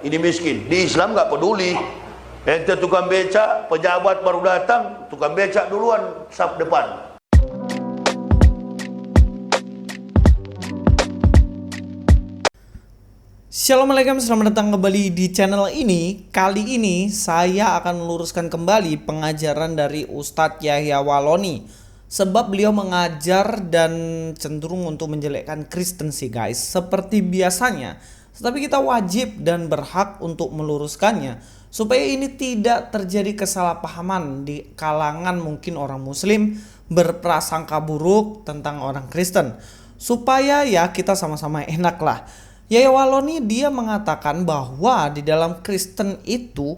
ini miskin. Di Islam nggak peduli. Ente tukang becak, pejabat baru datang, tukang becak duluan, saf depan. Assalamualaikum, selamat datang kembali di channel ini. Kali ini saya akan meluruskan kembali pengajaran dari Ustadz Yahya Waloni. Sebab beliau mengajar dan cenderung untuk menjelekkan Kristen sih guys, seperti biasanya. Tetapi kita wajib dan berhak untuk meluruskannya, supaya ini tidak terjadi kesalahpahaman di kalangan mungkin orang muslim berprasangka buruk tentang orang Kristen. Supaya ya kita sama-sama enak lah. Yahya Waloni dia mengatakan bahwa di dalam Kristen itu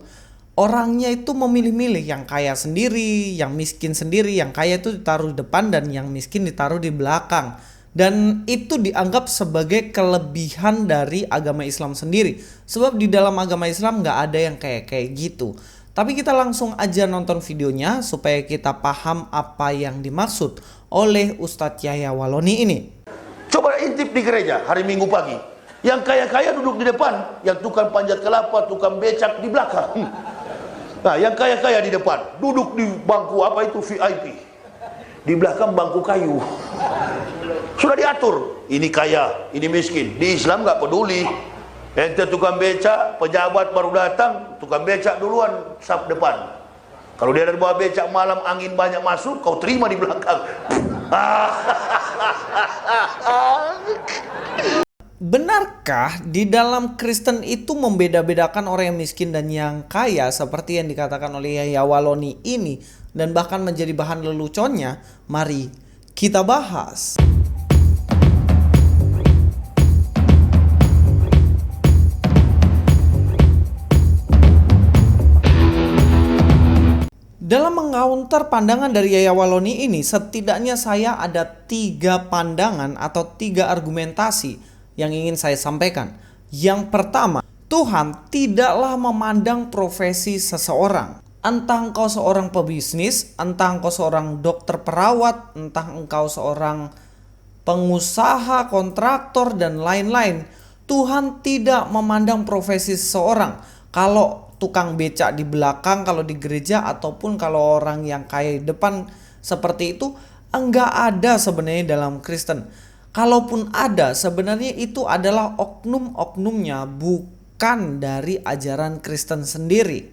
orangnya itu memilih-milih, yang kaya sendiri, yang miskin sendiri, yang kaya itu ditaruh di depan dan yang miskin ditaruh di belakang. Dan itu dianggap sebagai kelebihan dari agama Islam sendiri. Sebab di dalam agama Islam nggak ada yang kayak gitu. Tapi kita langsung aja nonton videonya supaya kita paham apa yang dimaksud oleh Ustadz Yahya Waloni ini. Coba intip di gereja hari Minggu pagi. Yang kaya-kaya duduk di depan, yang tukang panjat kelapa, tukang becak di belakang. Nah, yang kaya-kaya di depan, duduk di bangku apa itu VIP. Di belakang bangku kayu. Sudah diatur, ini kaya, ini miskin. Di Islam nggak peduli. Ente tukang becak, pejabat baru datang, tukang becak duluan, saf depan. Kalau dia dari bawah becak malam angin banyak masuk, kau terima di belakang. Benarkah di dalam Kristen itu membeda-bedakan orang yang miskin dan yang kaya seperti yang dikatakan oleh Yahya Waloni ini, dan bahkan menjadi bahan leluconnya? Mari kita bahas. Dalam mengcounter pandangan dari Yahya Waloni ini, setidaknya saya ada 3 pandangan atau 3 argumentasi yang ingin saya sampaikan. Yang pertama, Tuhan tidaklah memandang profesi seseorang. Entah engkau seorang pebisnis, entah engkau seorang dokter perawat, entah engkau seorang pengusaha, kontraktor, dan lain-lain. Tuhan tidak memandang profesi seseorang. Kalau tukang becak di belakang kalau di gereja, ataupun kalau orang yang kaya di depan seperti itu, enggak ada sebenarnya dalam Kristen. Kalaupun ada, sebenarnya itu adalah oknum-oknumnya, bukan dari ajaran Kristen sendiri.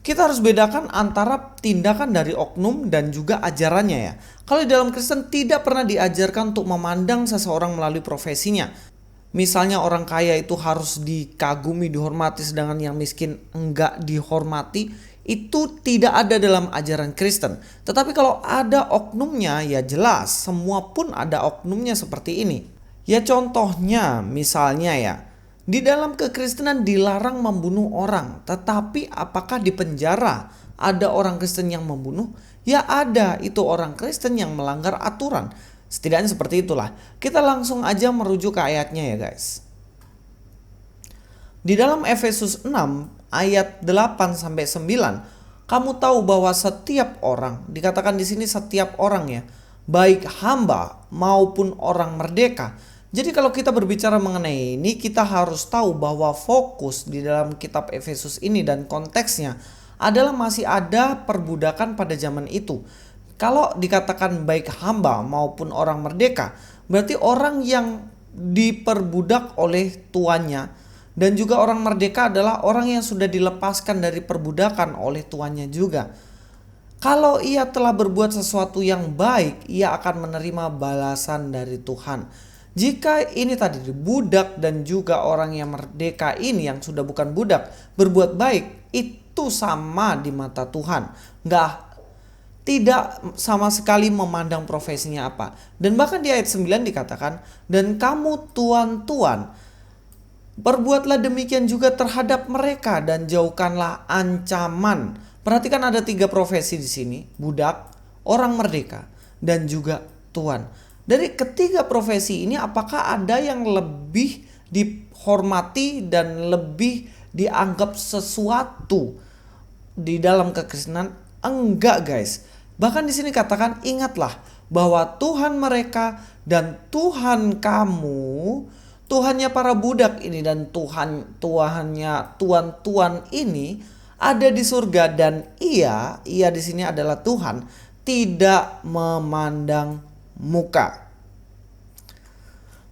Kita harus bedakan antara tindakan dari oknum dan juga ajarannya ya. Kalau di dalam Kristen tidak pernah diajarkan untuk memandang seseorang melalui profesinya. Misalnya orang kaya itu harus dikagumi, dihormati, sedangkan yang miskin enggak dihormati. Itu tidak ada dalam ajaran Kristen. Tetapi kalau ada oknumnya, ya jelas semua pun ada oknumnya seperti ini. Ya contohnya misalnya ya, di dalam kekristenan dilarang membunuh orang. Tetapi apakah di penjara ada orang Kristen yang membunuh? Ya ada, itu orang Kristen yang melanggar aturan. Setidaknya seperti itulah. Kita langsung aja merujuk ke ayatnya ya guys. Di dalam Efesus 6 ayat 8-9, kamu tahu bahwa setiap orang, dikatakan di sini setiap orang ya, baik hamba maupun orang merdeka. Jadi kalau kita berbicara mengenai ini, kita harus tahu bahwa fokus di dalam kitab Efesus ini dan konteksnya adalah masih ada perbudakan pada zaman itu. Kalau dikatakan baik hamba maupun orang merdeka, berarti orang yang diperbudak oleh tuannya, dan juga orang merdeka adalah orang yang sudah dilepaskan dari perbudakan oleh tuannya juga. Kalau ia telah berbuat sesuatu yang baik, ia akan menerima balasan dari Tuhan. Jika ini tadi budak dan juga orang yang merdeka ini yang sudah bukan budak berbuat baik, itu sama di mata Tuhan. Tidak sama sekali memandang profesinya apa. Dan bahkan di ayat 9 dikatakan, dan kamu tuan-tuan, berbuatlah demikian juga terhadap mereka dan jauhkanlah ancaman. Perhatikan ada 3 profesi di sini, budak, orang merdeka, dan juga tuan. Dari ketiga profesi ini apakah ada yang lebih dihormati dan lebih dianggap sesuatu di dalam kekristenan? Enggak guys. Bahkan di sini katakan ingatlah bahwa Tuhan mereka dan Tuhan kamu Tuhannya para budak ini dan tuannya tuan-tuan ini ada di surga, dan ia di sini adalah Tuhan, tidak memandang muka.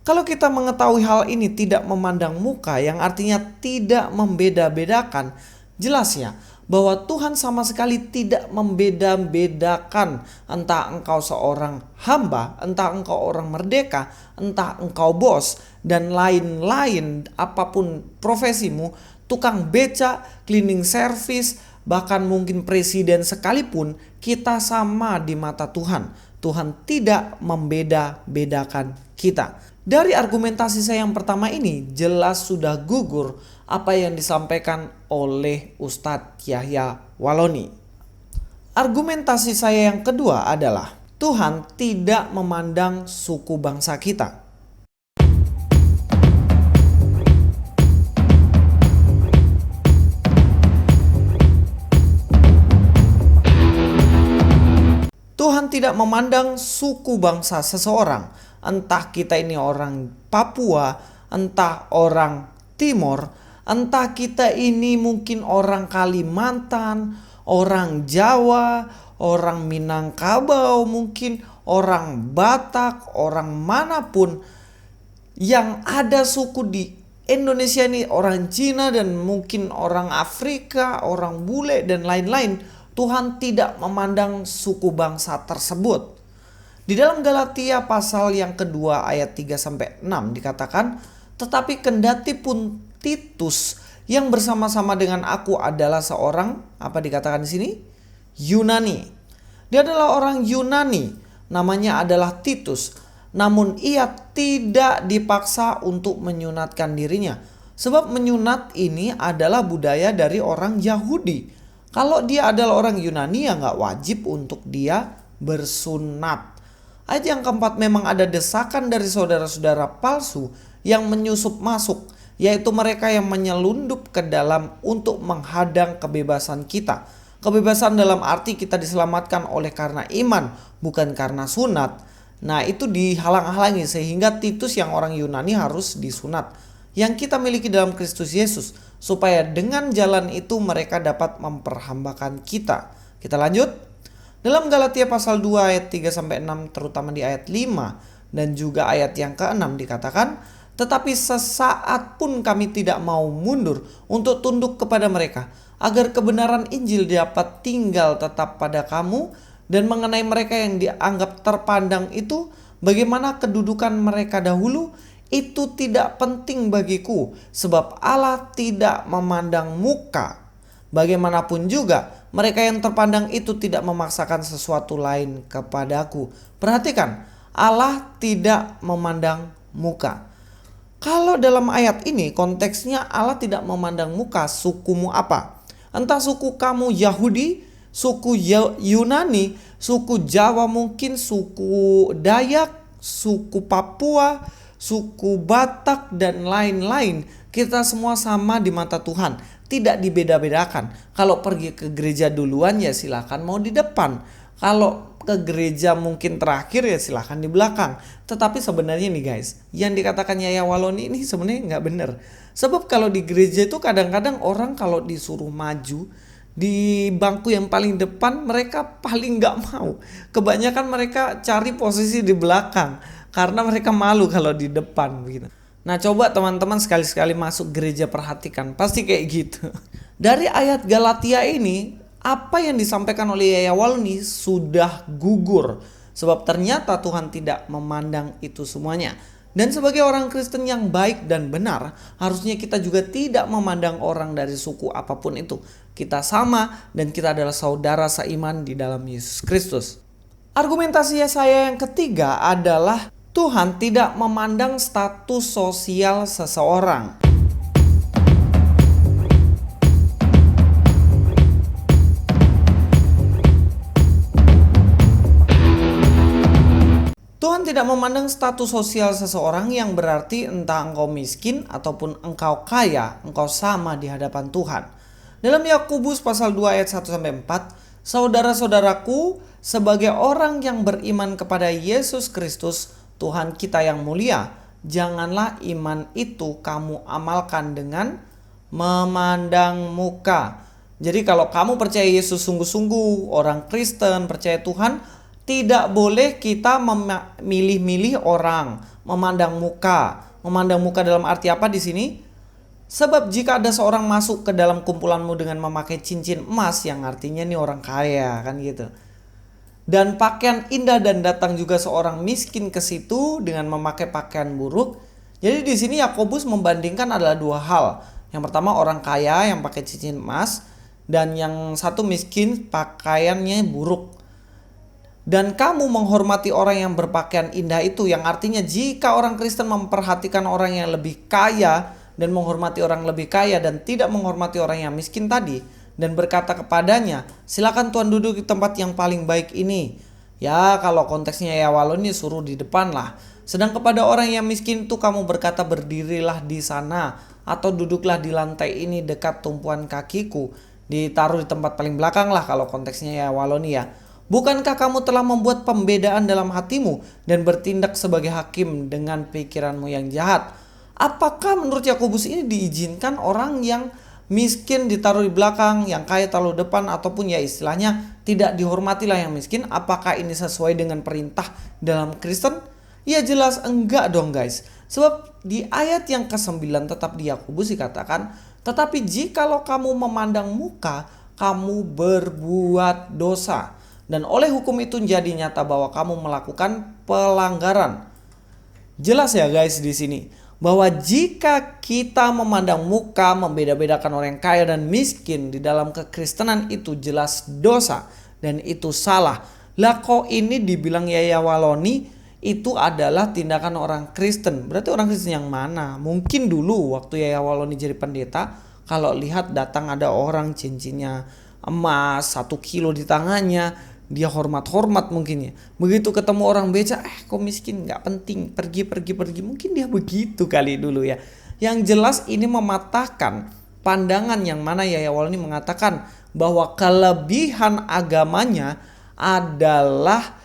Kalau kita mengetahui hal ini, tidak memandang muka, yang artinya tidak membeda-bedakan, jelas ya bahwa Tuhan sama sekali tidak membeda-bedakan entah engkau seorang hamba, entah engkau orang merdeka, entah engkau bos, dan lain-lain apapun profesimu, tukang beca, cleaning service, bahkan mungkin presiden sekalipun, kita sama di mata Tuhan. Tuhan tidak membeda-bedakan kita. Dari argumentasi saya yang pertama ini jelas sudah gugur apa yang disampaikan oleh Ustadz Yahya Walloni. Argumentasi saya yang kedua adalah Tuhan tidak memandang suku bangsa kita. Tuhan tidak memandang suku bangsa seseorang, entah kita ini orang Papua, entah orang Timor, entah kita ini mungkin orang Kalimantan, orang Jawa, orang Minangkabau, mungkin orang Batak, orang manapun yang ada suku di Indonesia ini, orang Cina dan mungkin orang Afrika, orang bule dan lain-lain. Tuhan tidak memandang suku bangsa tersebut. Di dalam Galatia pasal yang kedua ayat 3-6 dikatakan, tetapi kendati pun Titus yang bersama-sama dengan aku adalah seorang, apa dikatakan di sini? Yunani. Dia adalah orang Yunani, namanya adalah Titus. Namun ia tidak dipaksa untuk menyunatkan dirinya. Sebab menyunat ini adalah budaya dari orang Yahudi. Kalau dia adalah orang Yunani ya gak wajib untuk dia bersunat. Ayat yang keempat, memang ada desakan dari saudara-saudara palsu yang menyusup masuk, yaitu mereka yang menyelundup ke dalam untuk menghadang kebebasan kita. Kebebasan dalam arti kita diselamatkan oleh karena iman, bukan karena sunat. Nah itu dihalang-halangi sehingga Titus yang orang Yunani harus disunat, yang kita miliki dalam Kristus Yesus, supaya dengan jalan itu mereka dapat memperhambakan kita. Kita lanjut. Dalam Galatia pasal 2 ayat 3-6, terutama di ayat 5 dan juga ayat yang ke-6 dikatakan, tetapi sesaat pun kami tidak mau mundur untuk tunduk kepada mereka, agar kebenaran Injil dapat tinggal tetap pada kamu. Dan mengenai mereka yang dianggap terpandang itu, bagaimana kedudukan mereka dahulu, itu tidak penting bagiku, sebab Allah tidak memandang muka. Bagaimanapun juga, mereka yang terpandang itu tidak memaksakan sesuatu lain kepadaku. Perhatikan, Allah tidak memandang muka. Kalau dalam ayat ini konteksnya Allah tidak memandang muka sukumu apa. Entah suku kamu Yahudi, suku Yunani, suku Jawa mungkin, suku Dayak, suku Papua, suku Batak dan lain-lain. Kita semua sama di mata Tuhan, tidak dibeda-bedakan. Kalau pergi ke gereja duluan ya silakan mau di depan. Kalau ke gereja mungkin terakhir ya silakan di belakang. Tetapi sebenarnya nih guys, yang dikatakan Yahya Walloni ini sebenarnya nggak benar. Sebab kalau di gereja itu kadang-kadang orang kalau disuruh maju di bangku yang paling depan, mereka paling nggak mau. Kebanyakan mereka cari posisi di belakang karena mereka malu kalau di depan gitu. Nah coba teman-teman sekali-sekali masuk gereja perhatikan, pasti kayak gitu. Dari ayat Galatia ini, apa yang disampaikan oleh Yahya Walloni sudah gugur. Sebab ternyata Tuhan tidak memandang itu semuanya. Dan sebagai orang Kristen yang baik dan benar, harusnya kita juga tidak memandang orang dari suku apapun itu. Kita sama dan kita adalah saudara seiman di dalam Yesus Kristus. Argumentasi saya yang ketiga adalah Tuhan tidak memandang status sosial seseorang. Tuhan tidak memandang status sosial seseorang, yang berarti entah engkau miskin ataupun engkau kaya, engkau sama di hadapan Tuhan. Dalam Yakobus pasal 2 ayat 1-4, saudara-saudaraku, sebagai orang yang beriman kepada Yesus Kristus, Tuhan kita yang mulia, janganlah iman itu kamu amalkan dengan memandang muka. Jadi kalau kamu percaya Yesus sungguh-sungguh, orang Kristen, percaya Tuhan, tidak boleh kita memilih-milih orang, memandang muka. Memandang muka dalam arti apa di sini? Sebab jika ada seorang masuk ke dalam kumpulanmu dengan memakai cincin emas, yang artinya ini orang kaya kan gitu, dan pakaian indah, dan datang juga seorang miskin ke situ dengan memakai pakaian buruk. Jadi di sini Yakobus membandingkan adalah dua hal. Yang pertama orang kaya yang pakai cincin emas, dan yang satu miskin pakaiannya buruk. Dan kamu menghormati orang yang berpakaian indah itu, yang artinya jika orang Kristen memperhatikan orang yang lebih kaya dan menghormati orang lebih kaya dan tidak menghormati orang yang miskin tadi, dan berkata kepadanya, silakan Tuhan duduk di tempat yang paling baik ini. Ya kalau konteksnya ya Waloni suruh di depan lah. Sedang kepada orang yang miskin itu kamu berkata, berdirilah di sana atau duduklah di lantai ini dekat tumpuan kakiku. Ditaruh di tempat paling belakang lah kalau konteksnya ya Waloni ya. Bukankah kamu telah membuat pembedaan dalam hatimu dan bertindak sebagai hakim dengan pikiranmu yang jahat? Apakah menurut Yakobus ini diizinkan orang yang miskin ditaruh di belakang, yang kaya taruh depan, ataupun ya istilahnya tidak dihormatilah yang miskin? Apakah ini sesuai dengan perintah dalam Kristen? Ya jelas enggak dong guys. Sebab di ayat yang ke-9 tetap di Yakobus dikatakan, tetapi jikalau kamu memandang muka, kamu berbuat dosa. Dan oleh hukum itu jadi nyata bahwa kamu melakukan pelanggaran. Jelas ya guys di sini bahwa jika kita memandang muka, membeda-bedakan orang yang kaya dan miskin di dalam kekristenan, itu jelas dosa dan itu salah. Lah kok ini dibilang Yaya Waloni itu adalah tindakan orang Kristen? Berarti orang Kristen yang mana? Mungkin dulu waktu Yaya Waloni jadi pendeta, kalau lihat datang ada orang cincinnya emas 1 kilo di tangannya, dia hormat-hormat mungkin ya. Begitu ketemu orang beca, kok miskin, gak penting, pergi. Mungkin dia begitu kali dulu ya. Yang jelas ini mematahkan pandangan yang mana Yaya Waloni mengatakan bahwa kelebihan agamanya adalah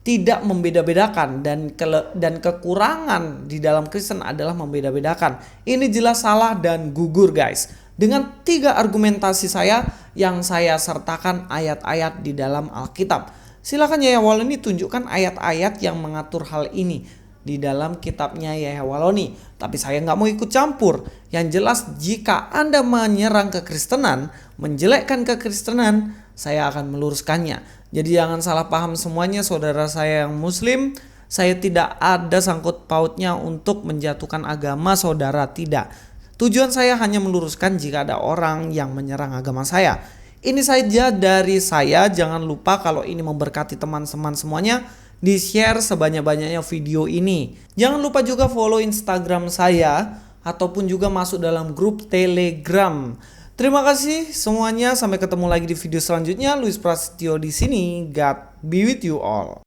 tidak membeda-bedakan, dan kekurangan di dalam Kristen adalah membeda-bedakan. Ini jelas salah dan gugur guys. Dengan 3 argumentasi saya yang saya sertakan ayat-ayat di dalam Alkitab. Silakan Yaya Waloni tunjukkan ayat-ayat yang mengatur hal ini di dalam kitabnya Yaya Waloni. Tapi saya nggak mau ikut campur. Yang jelas jika Anda menyerang kekristenan, menjelekkan kekristenan, saya akan meluruskannya. Jadi jangan salah paham semuanya saudara saya yang muslim. Saya tidak ada sangkut pautnya untuk menjatuhkan agama saudara, tidak. Tujuan saya hanya meluruskan jika ada orang yang menyerang agama saya. Ini saja dari saya. Jangan lupa kalau ini memberkati teman-teman semuanya, di-share sebanyak-banyaknya video ini. Jangan lupa juga follow Instagram saya ataupun juga masuk dalam grup Telegram. Terima kasih semuanya. Sampai ketemu lagi di video selanjutnya. Luis Prasetyo di sini. God be with you all.